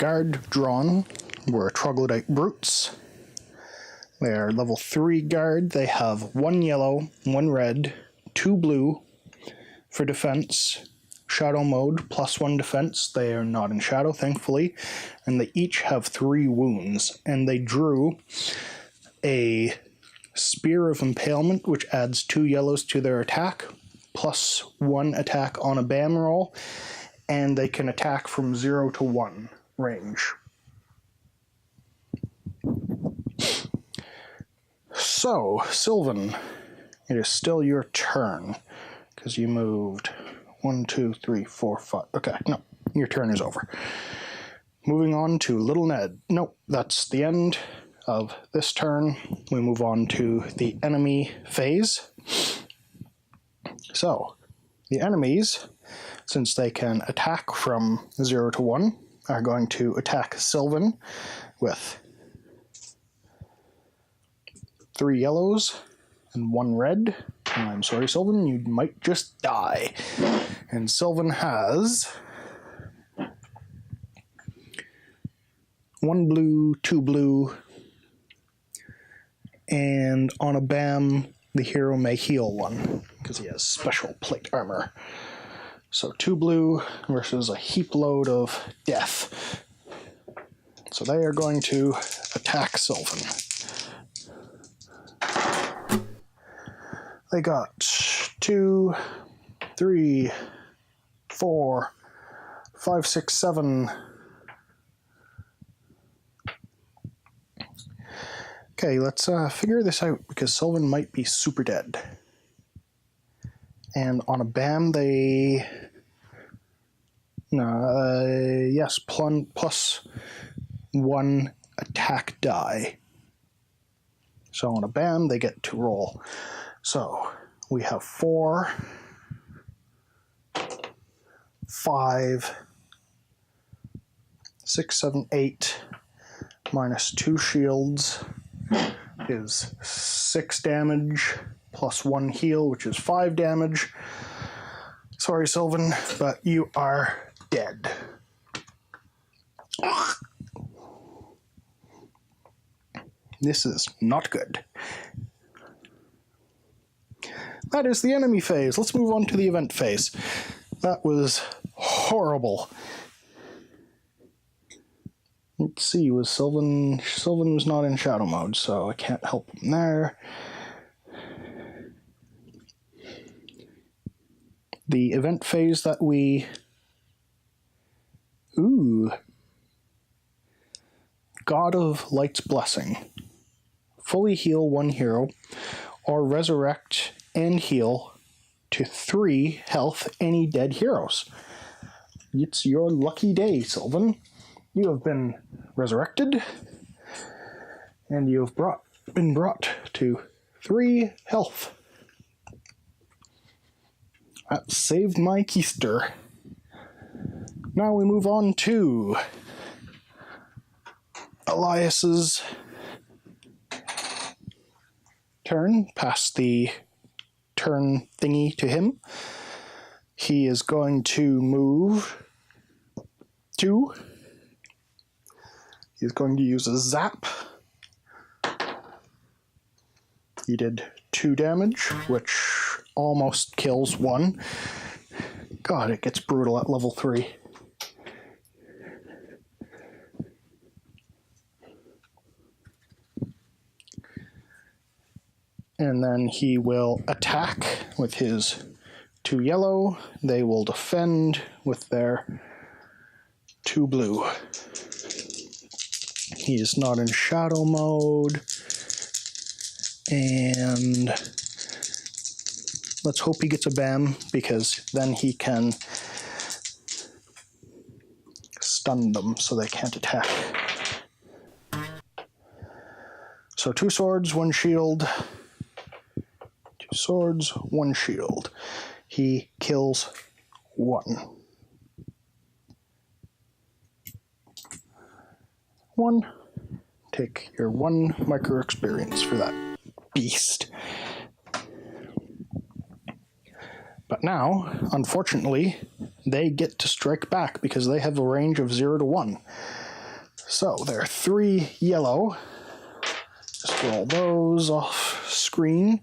guard drawn were troglodyte brutes. They are level 3 guard. They have 1 yellow, 1 red, 2 blue for defense. Shadow mode, +1 defense. They are not in shadow, thankfully. And they each have 3 wounds. And they drew a Spear of Impalement, which adds 2 yellows to their attack, +1 attack on a BAM roll. And they can attack from 0 to 1 range. So, Sylvan, it is still your turn, because you moved 1, 2, 3, 4, 5. Okay, no, your turn is over. Moving on to Little Ned. Nope, that's the end of this turn. We move on to the enemy phase. So, the enemies, since they can attack from 0 to 1, are going to attack Sylvan with 3 yellows and 1 red. I'm sorry, Sylvan, you might just die. And Sylvan has 1 blue, 2 blue, and on a BAM, the hero may heal 1, because he has special plate armor. So 2 blue versus a heap load of death. So they are going to attack Sylvan. They got 2, 3, 4, 5, 6, 7. Okay, let's figure this out, because Sylvan might be super dead. And on a BAM, they... yes, +1 attack die. So on a BAM, they get to roll. So we have 4, 5, 6, 7, 8, minus 2 shields is 6 damage, +1 heal, which is 5 damage. Sorry, Sylvan, but you are dead. This is not good. That is the enemy phase. Let's move on to the event phase. That was horrible. Let's see, was Sylvan was not in shadow mode, so I can't help him there. The event phase that we... Ooh. God of Light's Blessing. Fully heal 1 hero, or resurrect and heal to 3 health any dead heroes. It's your lucky day, Sylvan. You have been resurrected, and you have been brought to 3 health. That saved my keister. Now we move on to Elias's turn. Pass the turn thingy to him. He is going to move 2. He's going to use a zap. He did 2 damage, which almost kills 1. God, it gets brutal at level 3. And then he will attack with his 2 yellow. They will defend with their 2 blue. He is not in shadow mode. And let's hope he gets a BAM, because then he can stun them so they can't attack. So 2 swords, 1 shield. 2 swords, 1 shield. He kills 1. 1. Take your 1 micro experience for that beast. But now, unfortunately, they get to strike back because they have a range of 0 to 1. So there are 3 yellow. Just roll those off screen.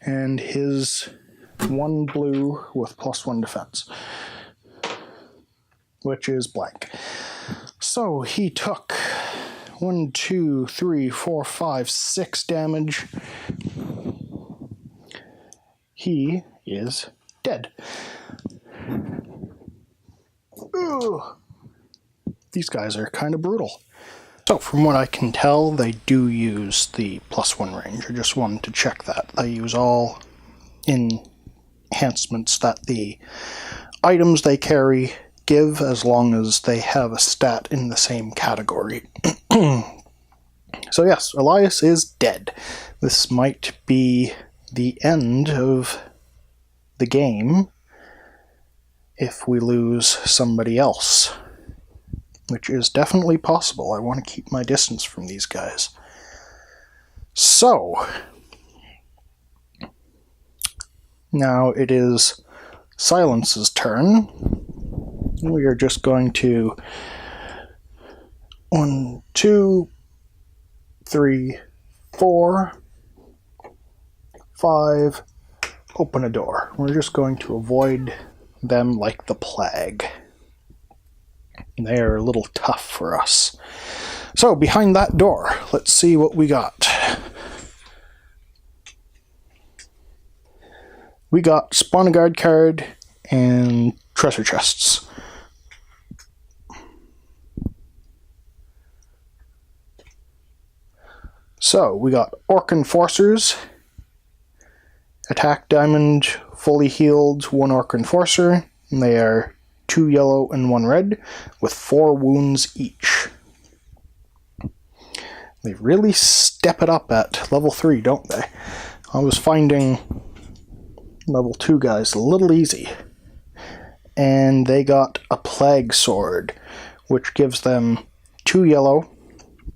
And his 1 blue with +1 defense, which is blank. So he took 1, 2, 3, 4, 5, 6 damage. He is dead. Ugh. These guys are kind of brutal. So from what I can tell, they do use the +1 range. I just wanted to check that. They use all enhancements that the items they carry give, as long as they have a stat in the same category. So yes, Elias is dead. This might be the end of the game if we lose somebody else, which is definitely possible. I want to keep my distance from these guys. So, now it is Silence's turn. We are just going to 1, 2, 3, 4, 5, open a door. We're just going to avoid them like the plague. They are a little tough for us. So, behind that door, let's see what we got. We got Spawn a Guard card and treasure chests. So, we got Orc Enforcers, attack diamond, fully healed, 1 Orc Enforcer, and they are 2 yellow and 1 red, with 4 wounds each. They really step it up at level 3, don't they? I was finding level 2 guys a little easy. And they got a Plague Sword, which gives them 2 yellow,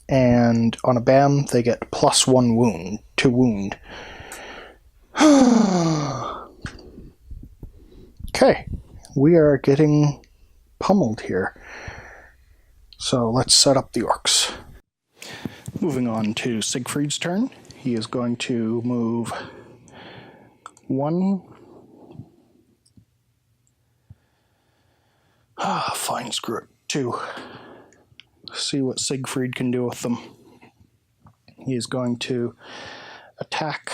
and on a BAM they get +1 wound to wound. Okay, we are getting pummeled here. So let's set up the orcs. Moving on to Siegfried's turn. He is going to move 1. Fine, screw it. 2. See what Siegfried can do with them. He is going to attack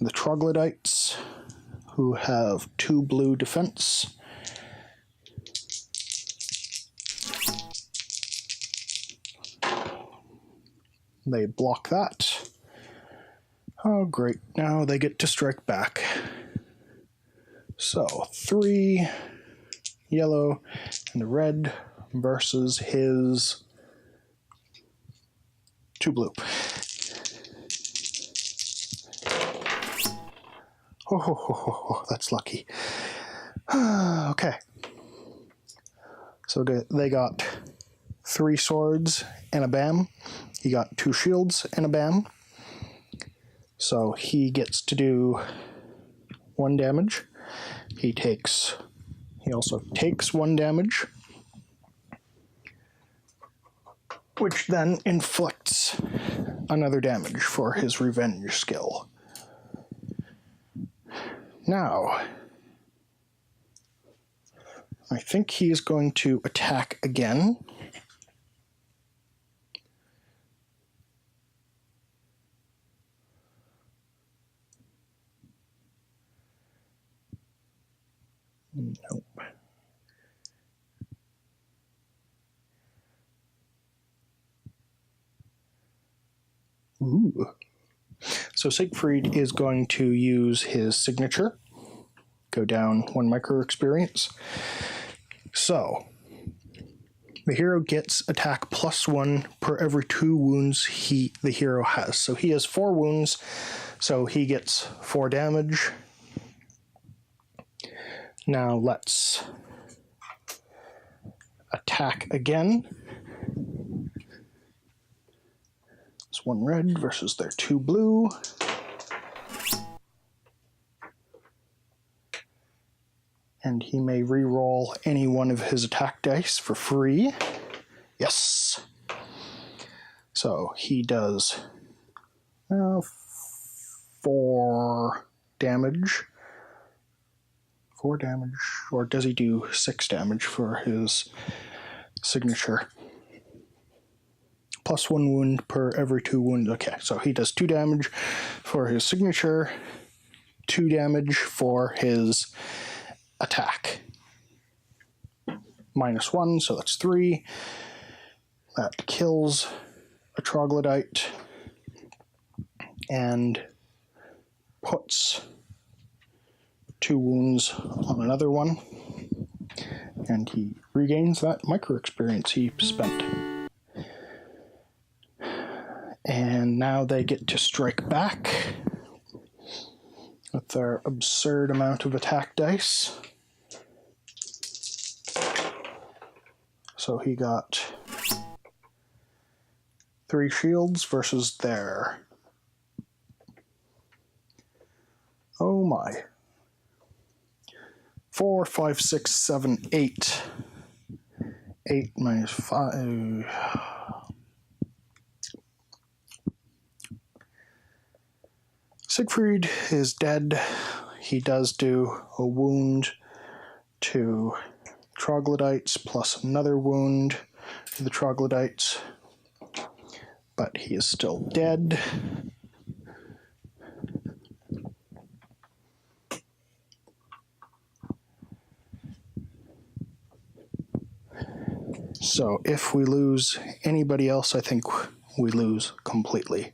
the troglodytes, who have 2 blue defense. They block that. Oh great, now they get to strike back. So 3 yellow and a red versus his 2 blue. Oh, that's lucky. Okay. So they got 3 swords and a BAM. He got 2 shields and a BAM. So he gets to do 1 damage. He also takes 1 damage, which then inflicts another damage for his revenge skill. Now, I think he is going to attack again. Nope. Ooh. So Siegfried is going to use his signature. Go down 1 micro experience. So, the hero gets attack +1 per every 2 wounds the hero has. So he has 4 wounds, so he gets 4 damage. Now let's attack again. It's 1 red versus their 2 blue. And he may re-roll any one of his attack dice for free. Yes. So he does 4 damage. 4 damage, or does he do 6 damage for his signature? Plus 1 wound per every 2 wounds. Okay, so he does 2 damage for his signature, 2 damage for his attack. -1, so that's 3. That kills a troglodyte and puts 2 wounds on another one, and he regains that micro experience he spent. And now they get to strike back with their absurd amount of attack dice. So he got 3 shields versus their... oh my. 4, 5, 6, 7, 8. 8 minus 5. Siegfried is dead. He does do a wound to troglodytes plus another wound to the troglodytes, but he is still dead. So if we lose anybody else, I think we lose completely,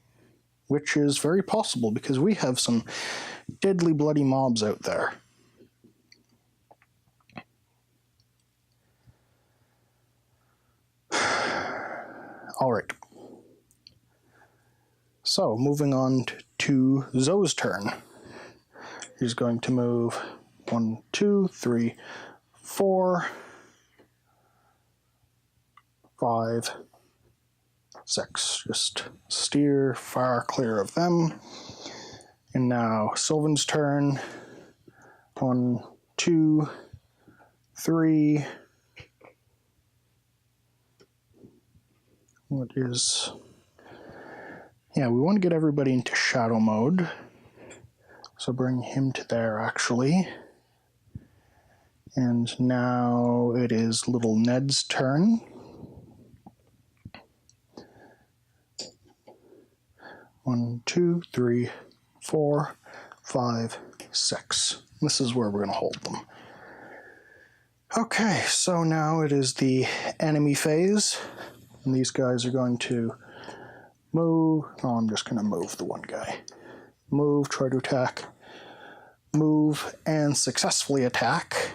which is very possible because we have some deadly bloody mobs out there. All right. So moving on to Zoe's turn. He's going to move 1, 2, 3, 4, 5, 6. Just steer far clear of them. And now Sylvan's turn. 1, 2, 3. What is... yeah, we want to get everybody into shadow mode. So bring him to there, actually. And now it is little Ned's turn. 1, 2, 3, 4, 5, 6. This is where we're going to hold them. Okay, so now it is the enemy phase. And these guys are going to move. Oh, I'm just going to move the one guy. Move, try to attack. Move, and successfully attack.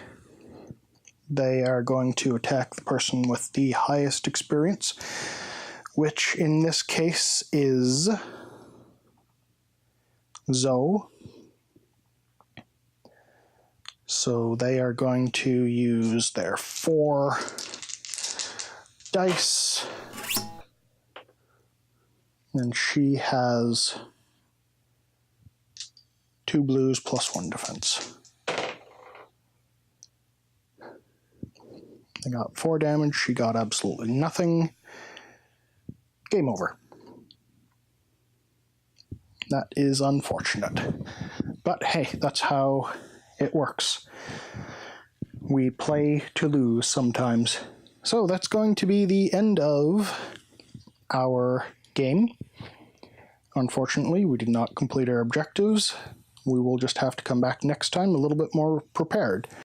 They are going to attack the person with the highest experience, which in this case is Zoe. So they are going to use their 4 dice. And she has 2 blues plus 1 defense. They got 4 damage. She got absolutely nothing. Game over. That is unfortunate. But hey, that's how it works. We play to lose sometimes. So that's going to be the end of our game. Unfortunately, we did not complete our objectives. We will just have to come back next time a little bit more prepared.